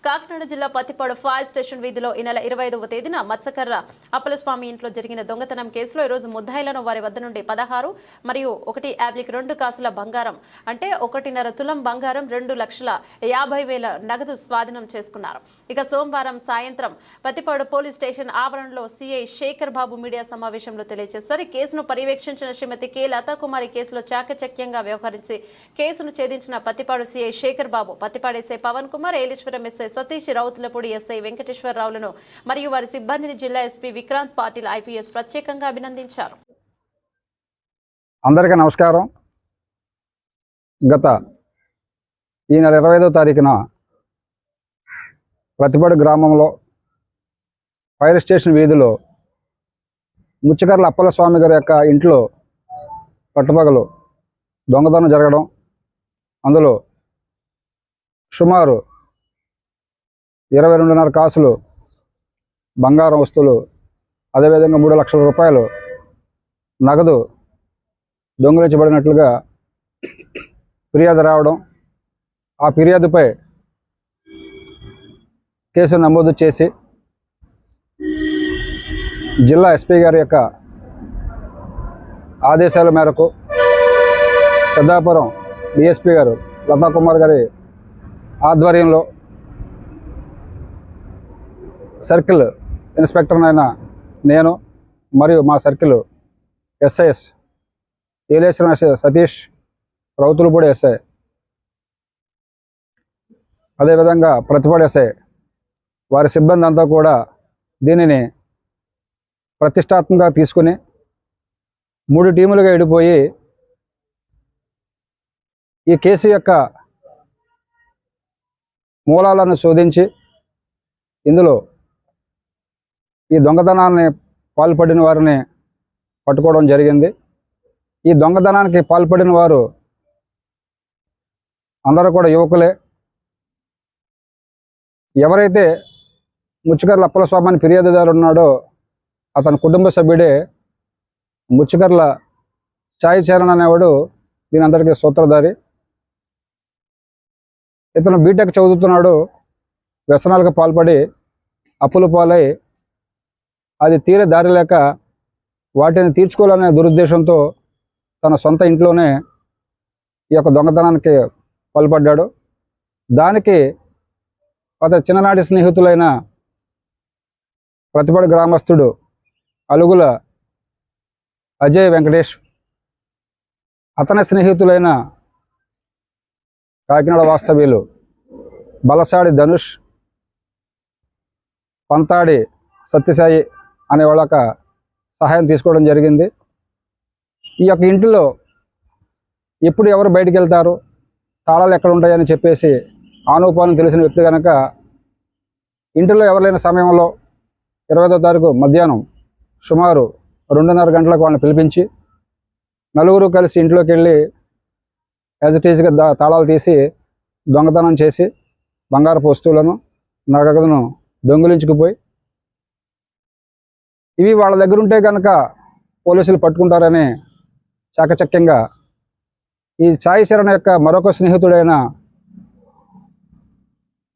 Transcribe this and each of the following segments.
కాకినాడ జిల్లా Pattipadu fire station వీధిలో ఈ నెల 25వ తేదీన మత్స్యకర్ర అప్పలస్వామి ఇంట్లో జరిగిన దొంగతనం కేసులో ఈరోజు ముద్దాయిలను వారి వద్ద నుండి 16 మరియు 1 యాబ్లిక్ 2 కాసుల బంగారం అంటే 1.5 తులం బంగారం 2,50,000 నగదు స్వాధీనం చేసుకున్నారు. ఇక సోమవారం సాయంత్రం పత్తిపాడు పోలీస్ స్టేషన్ ఆవరణలో సిఐ శేఖర్ బాబు మీడియా సమావేశంలో తెలియజేశారు. కేసును పర్యవేక్షించిన శ్రీమతి కె లతాకుమారి కేసులో చాకచక్యంగా వ్యవహరించి కేసును ఛేదించిన Pathipadu CI Sekhar Babu, Pathipadu SI Pavan Kumar, Yeleswaram SI Satish, Rowthulapudi SI వెంకటేశ్వరరావులను మరియు వారి సిబ్బందిని జిల్లా ఎస్పీ విక్రాంత్ పాటిల్ ఐపీఎస్ ప్రత్యేకంగా అభినందించారు. అందరికీ నమస్కారం. గత ఈ నెల 25వ తారీఖున పత్తిపాడు గ్రామంలో ఫైర్ స్టేషన్ వీధిలో ముచ్చకర్ల అప్పలస్వామి గారి యొక్క ఇంట్లో పట్టుపగలు దొంగతనం జరగడం, అందులో సుమారు 22.5 కాసులు బంగారం వస్తువులు, అదేవిధంగా 3 లక్షల రూపాయలు నగదు దొంగిలించబడినట్లుగా ఫిర్యాదు రావడం, ఆ ఫిర్యాదుపై కేసు నమోదు చేసి జిల్లా ఎస్పీ గారి యొక్క ఆదేశాల మేరకు పెద్దాపురం డిఎస్పీ గారు లతాకుమార్ గారి ఆధ్వర్యంలో సర్కిల్ ఇన్స్పెక్టర్ అయిన నేను మరియు మా circle SIs Yeleswaram SI Satish, Rowthulapudi SI, అదేవిధంగా పత్తిపాడు ఎస్ఐ వారి సిబ్బంది అంతా కూడా దీనిని ప్రతిష్టాత్మకంగా తీసుకుని 3 టీములుగా విడిపోయి ఈ కేసు యొక్క మూలాలను శోధించి ఇందులో ఈ దొంగతనాన్ని పాల్పడిన వారిని పట్టుకోవడం జరిగింది. ఈ దొంగతనానికి పాల్పడిన వారు అందరూ కూడా యువకులే. ఎవరైతే ముచ్చకర్ల అప్పలస్వామి అని ఫిర్యాదుదారు ఉన్నాడో అతని కుటుంబ సభ్యుడే ముచ్చకర్ల చాయ్ చరణ్ అనేవాడు దీని అందరికీ సూత్రధారి. ఇతను బీటెక్ చదువుతున్నాడు. వ్యసనాలకు పాల్పడి అప్పుల పాలై అది తీరే దారి లేక వాటిని తీర్చుకోవాలనే దురుద్దేశంతో తన సొంత ఇంట్లోనే ఈ యొక్క దొంగతనానికి పాల్పడ్డాడు. దానికి అతని చిన్ననాటి స్నేహితులైన పత్తిపాడు గ్రామస్తుడు అలుగుల అజయ్ వెంకటేష్, అతని స్నేహితులైన కాకినాడ వాస్తవ్యులు బలసాడి ధనుష్, పంతాడి సత్యసాయి అనే వాళ్ళక సహాయం తీసుకోవడం జరిగింది. ఈ యొక్క ఇంటిలో ఎప్పుడు ఎవరు బయటికి వెళ్తారు, తాళాలు ఎక్కడ ఉంటాయని చెప్పేసి ఆనుపాలను తెలిసిన వ్యక్తి కనుక ఇంటిలో ఎవరు లేని సమయంలో 25వ తారీఖు మధ్యాహ్నం సుమారు 2:30 గంటలకు వాళ్ళని పిలిపించి నలుగురు కలిసి ఇంట్లోకి వెళ్ళి యాజ్ ఇట్ ఈజ్గా తాళాలు తీసి దొంగతనం చేసి బంగారపు వస్తువులను నగదును దొంగిలించుకుపోయి ఇవి వాళ్ళ దగ్గర ఉంటే కనుక పోలీసులు పట్టుకుంటారని చాకచక్యంగా ఈ సాయి శరణ్ యొక్క మరొక స్నేహితుడైన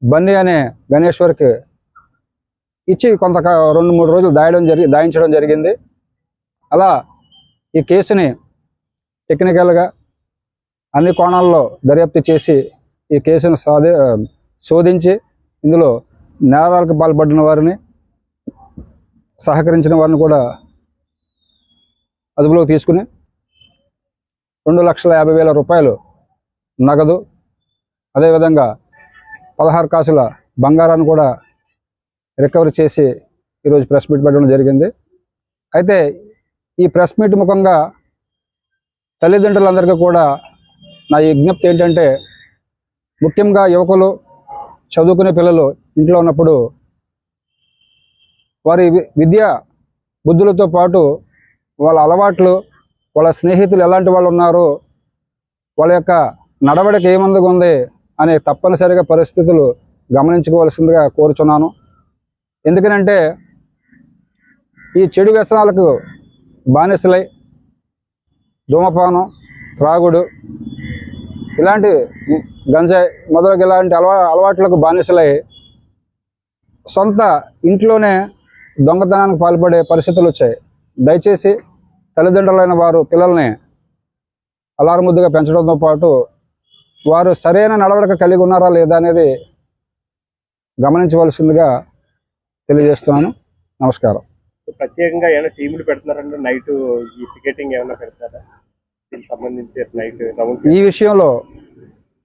బన్నీ అనే గణేశ్వర్కి ఇచ్చి కొంత 2-3 రోజులు దాయించడం జరిగింది. అలా ఈ కేసుని టెక్నికల్గా అన్ని కోణాల్లో దర్యాప్తు చేసి ఈ కేసును శోధించి ఇందులో నేరాలకు పాల్పడిన వారిని, సహకరించిన వారిని కూడా అదుపులోకి తీసుకుని 2,50,000 రూపాయలు నగదు, అదేవిధంగా 16 కాసుల బంగారాన్ని కూడా రికవరీ చేసి ఈరోజు ప్రెస్ మీట్ పెట్టడం జరిగింది. అయితే ఈ ప్రెస్ మీట్ ముఖంగా తల్లిదండ్రులందరికీ కూడా నా విజ్ఞప్తి ఏంటంటే, ముఖ్యంగా యువకులు, చదువుకునే పిల్లలు ఇంట్లో ఉన్నప్పుడు వారి విద్యా బుద్ధులతో పాటు వాళ్ళ అలవాట్లు, వాళ్ళ స్నేహితులు ఎలాంటి వాళ్ళు ఉన్నారు, వాళ్ళ యొక్క నడవడిక ఏమందుకు ఉంది అనే తప్పనిసరిగా పరిస్థితులు గమనించుకోవాల్సిందిగా కోరుచున్నాను. ఎందుకనంటే ఈ చెడు వ్యసనాలకు బానిసలై ధూమపానం, త్రాగుడు, ఇలాంటి గంజాయి మొదలగు ఇలాంటి అలవాట్లకు బానిసలై సొంత ఇంట్లోనే దొంగతనానికి పాల్పడే పరిస్థితులు వచ్చాయి. దయచేసి తల్లిదండ్రులైన వారు పిల్లల్ని అలారముద్దుగా పెంచడంతో పాటు వారు సరైన నడవడిక కలిగి ఉన్నారా లేదా అనేది గమనించవలసిందిగా తెలియజేస్తున్నాను. నమస్కారం. ప్రత్యేకంగా ఏమైనా టీములు పెడుతున్నారంటే నైట్ ఈ టికెటింగ్ ఏమైనా పెడతారా దీనికి సంబంధించి నైట్ ఈ విషయంలో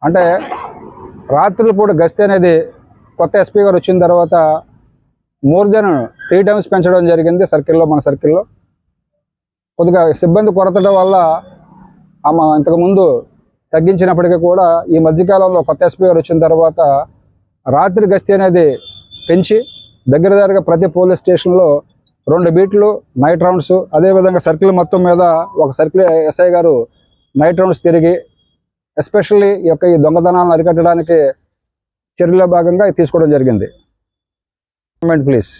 అంటే రాత్రిపూట గస్తీ అనేది కొత్త ఎస్పీ గారు వచ్చిన తర్వాత మోర్ దెన్ 3 times పెంచడం జరిగింది సర్కిల్లో, మన సర్కిల్లో. కొద్దిగా సిబ్బంది కొరత వల్ల ఇంతకుముందు తగ్గించినప్పటికీ కూడా ఈ మధ్యకాలంలో కొత్త ఎస్పీ గారు వచ్చిన తర్వాత రాత్రి గస్తీ అనేది పెంచి దగ్గరగా ప్రతి పోలీస్ స్టేషన్లో 2 బీట్లు నైట్ రౌండ్స్, అదేవిధంగా సర్కిల్ మొత్తం మీద ఒక సర్కిల్ ఎస్ఐ గారు నైట్ రౌండ్స్ తిరిగి ఎస్పెషల్లీ ఈ దొంగతనాలను అరికట్టడానికి చర్యలో భాగంగా తీసుకోవడం జరిగింది. ప్లీజ్.